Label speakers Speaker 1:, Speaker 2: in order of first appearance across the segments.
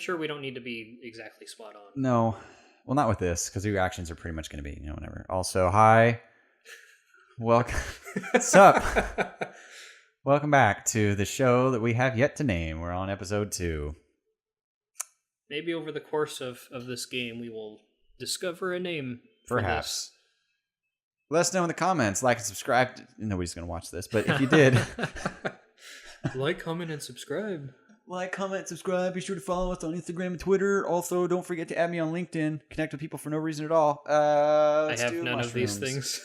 Speaker 1: sure we don't need to be exactly spot on.
Speaker 2: No. Well, not with this, because your actions are pretty much going to be, whatever. Also, hi. Welcome. What's up? Welcome back to the show that we have yet to name. We're on episode 2.
Speaker 1: Maybe over the course of this game, we will discover a name for
Speaker 2: Perhaps.
Speaker 1: this.
Speaker 2: Let us know in the comments. Like and subscribe. Nobody's going to watch this, but if you did...
Speaker 1: Like, comment, and subscribe.
Speaker 2: Like, comment, subscribe. Be sure to follow us on Instagram and Twitter. Also, don't forget to add me on LinkedIn. Connect with people for no reason at all.
Speaker 1: I have none of these things.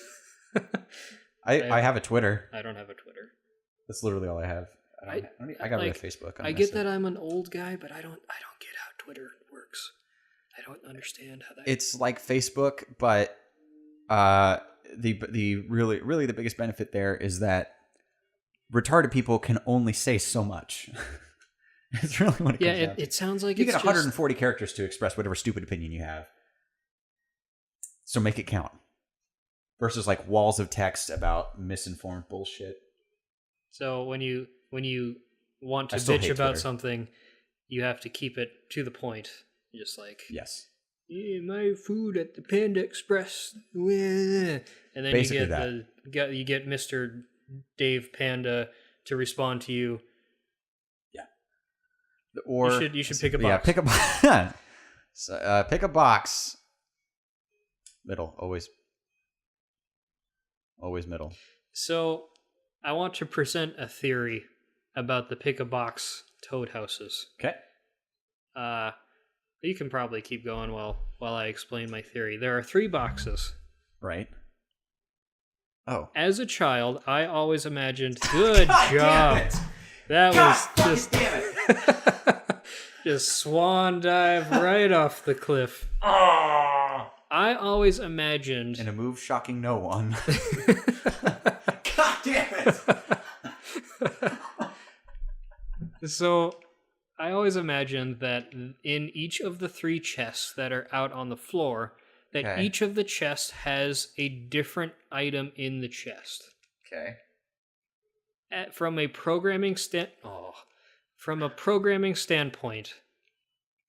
Speaker 2: I have a Twitter.
Speaker 1: I don't have a Twitter.
Speaker 2: That's literally all I have. I got rid of Facebook.
Speaker 1: I get that I'm an old guy, but I don't get how Twitter works. I don't understand how that.
Speaker 2: It's like Facebook, but the really the biggest benefit there is that retarded people can only say so much. It's really what it comes down to.
Speaker 1: It sounds like
Speaker 2: you get 140 characters to express whatever stupid opinion you have. So make it count. Versus like walls of text about misinformed bullshit.
Speaker 1: So when you want to bitch about something, you have to keep it to the point. Just like,
Speaker 2: yes,
Speaker 1: yeah, my food at the Panda Express, and then
Speaker 2: basically
Speaker 1: you get Mr. Dave Panda to respond to you.
Speaker 2: Yeah, or
Speaker 1: you should pick a box.
Speaker 2: Yeah, pick a box. So, pick a box. Middle, always middle.
Speaker 1: So I want to present a theory about the pick-a-box toad houses.
Speaker 2: Okay.
Speaker 1: You can probably keep going while I explain my theory. There are 3 boxes.
Speaker 2: Right. Oh.
Speaker 1: As a child, I always imagined... Good job. That was just...
Speaker 2: Damn it.
Speaker 1: Just swan dive right off the cliff.
Speaker 2: Oh.
Speaker 1: I always imagined...
Speaker 2: In a move shocking no one. God damn it.
Speaker 1: So, I always imagined that in each of the 3 chests that are out on the floor, that each of the chests has a different item in the chest.
Speaker 2: Okay.
Speaker 1: From a programming standpoint,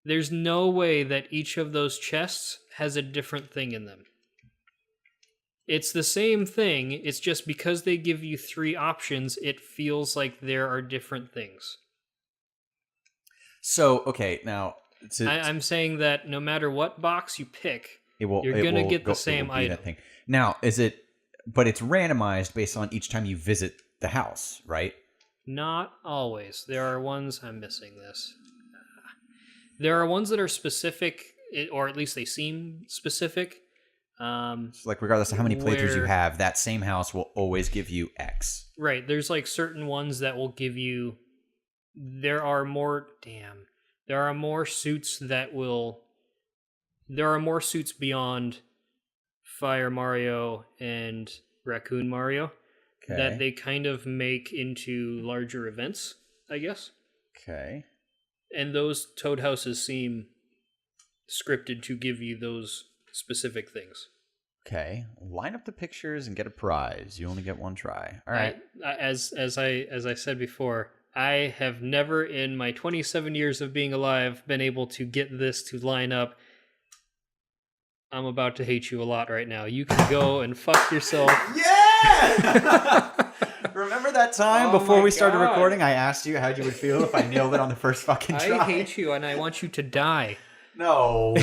Speaker 1: there's no way that each of those chests has a different thing in them. It's the same thing, it's just because they give you 3 options, it feels like there are different things.
Speaker 2: So, okay, now...
Speaker 1: I'm saying that no matter what box you pick, you're going to get the same item.
Speaker 2: Thing. Now, but it's randomized based on each time you visit the house, right?
Speaker 1: Not always. There are ones, I'm missing this. There are ones that are specific, or at least they seem specific.
Speaker 2: So like regardless of how many playthroughs you have, that same house will always give you X.
Speaker 1: Right. There's like certain ones that will give you... There are more suits that will... There are more suits beyond Fire Mario and Raccoon Mario that they kind of make into larger events, I guess.
Speaker 2: Okay.
Speaker 1: And those toad houses seem scripted to give you those specific things.
Speaker 2: Okay. Line up the pictures and get a prize. You only get one try. All right.
Speaker 1: As I said before, I have never in my 27 years of being alive been able to get this to line up. I'm about to hate you a lot right now. You can go and fuck yourself.
Speaker 2: Yeah! Remember that time before we started recording, I asked you how you would feel if I nailed it on the first fucking try?
Speaker 1: I hate you and I want you to die.
Speaker 2: No.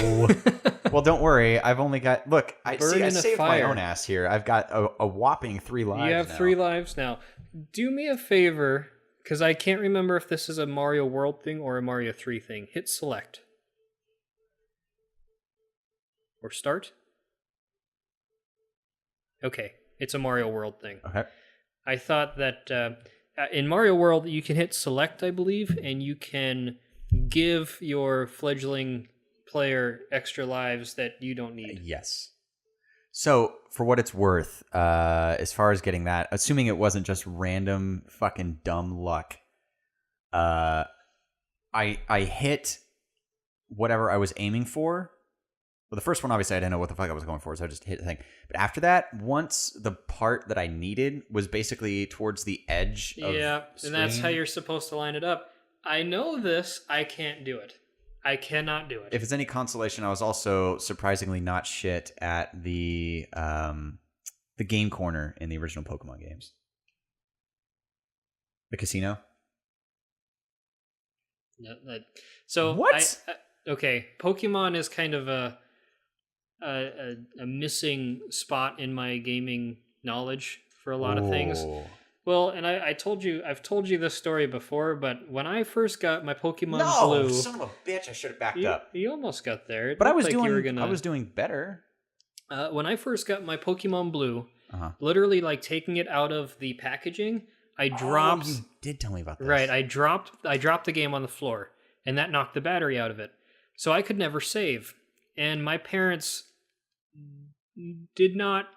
Speaker 2: Well, don't worry. I've only got... Look, I saved my own ass here. I've got a whopping 3 lives now.
Speaker 1: You have 3 lives now. Do me a favor, because I can't remember if this is a Mario World thing or a Mario 3 thing. Hit select. Or start. Okay, it's a Mario World thing.
Speaker 2: Okay.
Speaker 1: I thought that in Mario World, you can hit select, I believe, and you can give your fledgling player extra lives that you don't need.
Speaker 2: Yes. So, for what it's worth, as far as getting that, assuming it wasn't just random fucking dumb luck, I hit whatever I was aiming for. Well, the first one, obviously, I didn't know what the fuck I was going for, so I just hit the thing. But after that, once the part that I needed was basically towards the edge of
Speaker 1: and that's how you're supposed to line it up. I know this. I can't do it. I cannot do it.
Speaker 2: If it's any consolation, I was also surprisingly not shit at the game corner in the original Pokemon games. The casino.
Speaker 1: No, so
Speaker 2: what?
Speaker 1: Okay, Pokemon is kind of a missing spot in my gaming knowledge for a lot of things. Well, and I've told you this story before, but when I first got my Pokemon Blue,
Speaker 2: son of a bitch! I should have backed up.
Speaker 1: You almost got there.
Speaker 2: But I was doing better.
Speaker 1: When I first got my Pokemon Blue, literally like taking it out of the packaging, I dropped.
Speaker 2: You did tell me about this,
Speaker 1: right? I dropped the game on the floor, and that knocked the battery out of it. So I could never save, and my parents did not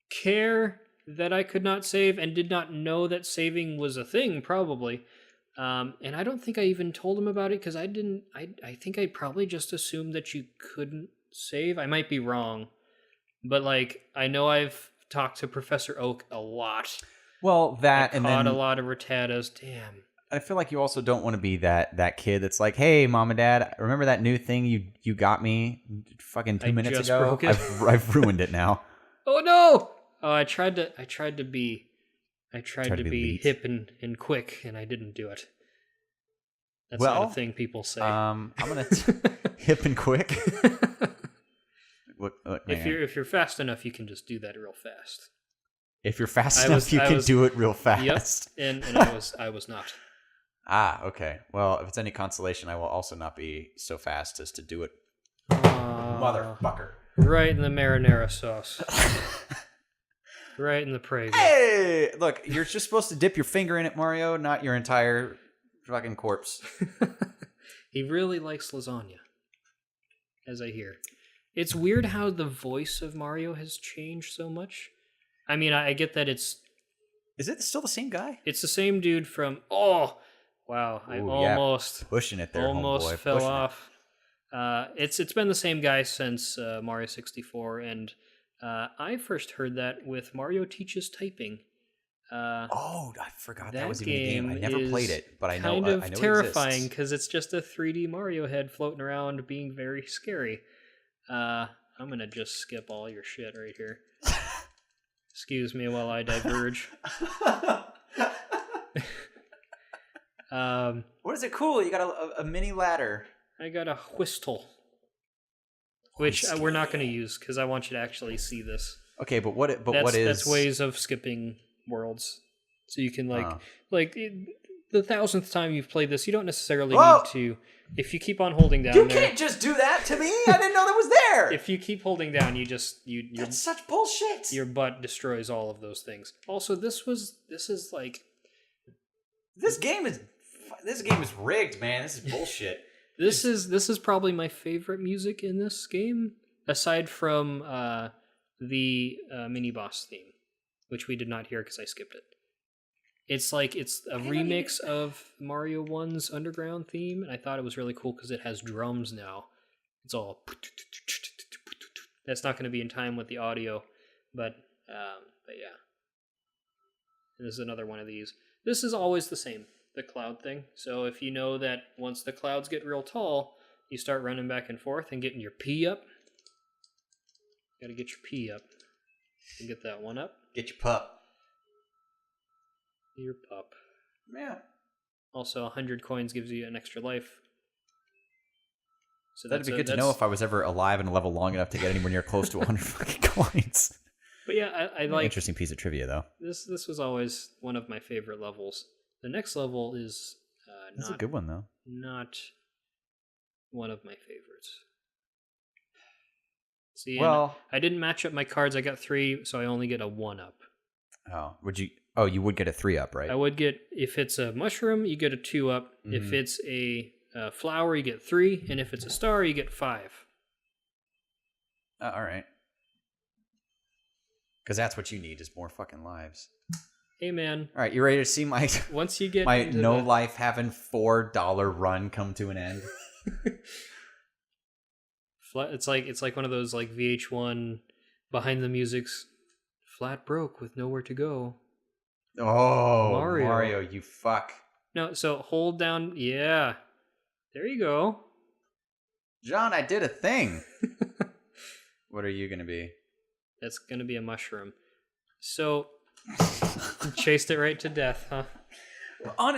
Speaker 1: care that I could not save and did not know that saving was a thing, probably. And I don't think I even told them about it because I didn't. I think I probably just assumed that you couldn't save. I might be wrong, but like I know I've talked to Professor Oak a lot.
Speaker 2: Well, that
Speaker 1: I
Speaker 2: and
Speaker 1: caught
Speaker 2: then
Speaker 1: a lot of Rattatas. Damn.
Speaker 2: I feel like you also don't want to be that kid that's like, hey, mom and dad, remember that new thing you got me fucking 2 minutes ago?
Speaker 1: Broke it.
Speaker 2: I've ruined it now.
Speaker 1: Oh no! Oh, I tried to be hip and quick, and I didn't do it. That's not a thing people say.
Speaker 2: I'm gonna hip and quick. Look,
Speaker 1: if you're fast enough, you can just do that real fast.
Speaker 2: If you're fast enough, you can do it real fast.
Speaker 1: Yep, and I was not.
Speaker 2: Ah, okay. Well, if it's any consolation, I will also not be so fast as to do it. Motherfucker.
Speaker 1: Right in the marinara sauce. Right in the Prego.
Speaker 2: Hey! Look, you're just supposed to dip your finger in it, Mario, not your entire fucking corpse.
Speaker 1: He really likes lasagna, as I hear. It's weird how the voice of Mario has changed so much. I mean, I get that it's...
Speaker 2: Is it still the same guy?
Speaker 1: It's the same dude from... Oh! Wow, I almost...
Speaker 2: Pushing it there,
Speaker 1: almost
Speaker 2: homeboy.
Speaker 1: fell off. It's been the same guy since Mario 64, and I first heard that with Mario Teaches Typing.
Speaker 2: I forgot that was even a game. I never played it, but I know
Speaker 1: kind of
Speaker 2: I know
Speaker 1: terrifying because it's just a 3D Mario head floating around being very scary. I'm gonna just skip all your shit right here. Excuse me while I diverge.
Speaker 2: What is it cool? You got a mini ladder.
Speaker 1: I got a whistle. Which we're not going to use because I want you to actually see this.
Speaker 2: Okay, but what is...
Speaker 1: That's ways of skipping worlds. So you can the 1,000th time you've played this, you don't necessarily need to... If you keep on holding down
Speaker 2: You can't just do that to me! I didn't know that was there!
Speaker 1: If you keep holding down,
Speaker 2: That's such bullshit!
Speaker 1: Your butt destroys all of those things. Also, this is like...
Speaker 2: This game is rigged, man. This is bullshit.
Speaker 1: This is probably my favorite music in this game, aside from the mini boss theme, which we did not hear because I skipped it. It's a remix of Mario 1's Underground theme, and I thought it was really cool because it has drums now. It's all... That's not going to be in time with the audio, but yeah. This is another one of these. This is always the same. The cloud thing. So if you know that once the clouds get real tall, you start running back and forth and getting your pee up. Gotta get your pee up. And get that one up.
Speaker 2: Get your pup.
Speaker 1: Your pup.
Speaker 2: Yeah.
Speaker 1: Also, 100 coins gives you an extra life. So
Speaker 2: that'd be good to know if I was ever alive and a level long enough to get anywhere near close to 100 fucking coins.
Speaker 1: But yeah, I like...
Speaker 2: Interesting piece of trivia, though.
Speaker 1: This was always one of my favorite levels. The next level is
Speaker 2: That's a good one, though.
Speaker 1: Not one of my favorites. See, I didn't match up my cards. I got 3, so I only get a 1-up.
Speaker 2: Oh, would you? Oh, you would get a 3-up, right?
Speaker 1: I would get, if it's a mushroom, you get a 2-up. Mm-hmm. If it's a flower, you get 3, and if it's a star, you get 5.
Speaker 2: All right. Because that's what you need is more fucking lives.
Speaker 1: Hey man!
Speaker 2: All right, you ready to see my
Speaker 1: once you get
Speaker 2: my no life having $4 run come to an end?
Speaker 1: It's like one of those like VH1 behind the music's flat broke with nowhere to go.
Speaker 2: Oh, Mario, you fuck!
Speaker 1: No, so hold down. Yeah, there you go.
Speaker 2: John, I did a thing. What are you going to be?
Speaker 1: That's going to be a mushroom. So, chased it right to death, huh?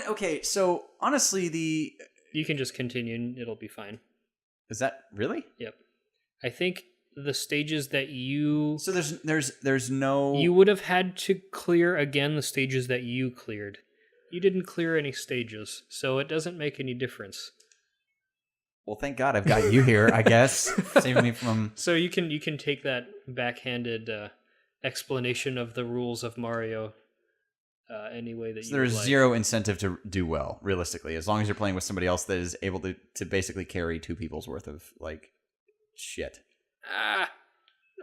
Speaker 2: Okay, so honestly,
Speaker 1: You can just continue and it'll be fine.
Speaker 2: is that really?
Speaker 1: Yep. I think the stages that you...
Speaker 2: So there's no...
Speaker 1: You would have had to clear again the stages that you cleared. You didn't clear any stages, so it doesn't make any difference.
Speaker 2: Well, thank God I've got you here, I guess. Saving me from...
Speaker 1: So you can take that backhanded explanation of the rules of Mario any way that you
Speaker 2: There's
Speaker 1: would like.
Speaker 2: zero incentive to do well, realistically, as long as you're playing with somebody else that is able to basically carry 2 people's worth of, like, shit.
Speaker 1: Ah!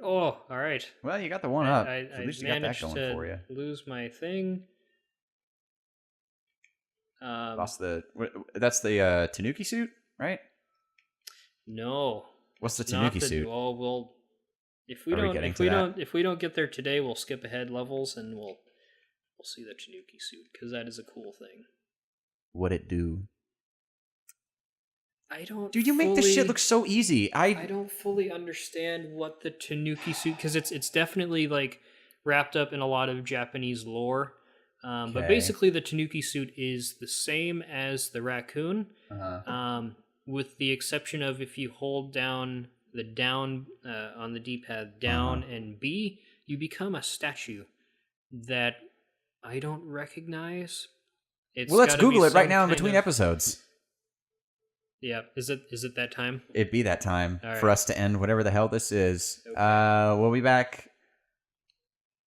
Speaker 1: Oh, all right.
Speaker 2: Well, you got the one up.
Speaker 1: I
Speaker 2: At least you got that
Speaker 1: managed
Speaker 2: going
Speaker 1: to
Speaker 2: for you.
Speaker 1: lose my thing.
Speaker 2: Lost that's the Tanuki suit, right?
Speaker 1: No.
Speaker 2: What's the
Speaker 1: It's not
Speaker 2: Tanuki suit?
Speaker 1: Oh, well, if
Speaker 2: Are we
Speaker 1: we don't get there today, we'll skip ahead levels and we'll see the Tanuki suit because that is a cool thing.
Speaker 2: What'd it do?
Speaker 1: I don't.
Speaker 2: Dude, you make this shit look so easy.
Speaker 1: I don't fully understand what the Tanuki suit, because it's definitely like wrapped up in a lot of Japanese lore. But
Speaker 2: Okay.
Speaker 1: basically, the Tanuki suit is the same as the raccoon, with the exception of if you hold down the down on the D-pad down and B, you become a statue that I don't recognize.
Speaker 2: Well, let's
Speaker 1: gotta be
Speaker 2: Google it right
Speaker 1: some
Speaker 2: now in
Speaker 1: kind
Speaker 2: between
Speaker 1: of-
Speaker 2: episodes.
Speaker 1: Yeah, is it that time?
Speaker 2: It'd be that time
Speaker 1: All
Speaker 2: for
Speaker 1: right.
Speaker 2: us to end whatever the hell this is.
Speaker 1: Okay.
Speaker 2: We'll be back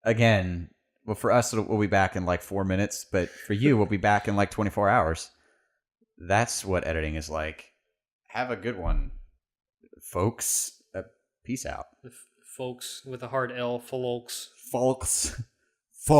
Speaker 2: again. Well, for us, we'll be back in like 4 minutes, but for you, we'll be back in like 24 hours. That's what editing is like. Have a good one, folks. Peace out.
Speaker 1: Folks with a hard L, folks.
Speaker 2: Folks. Folks.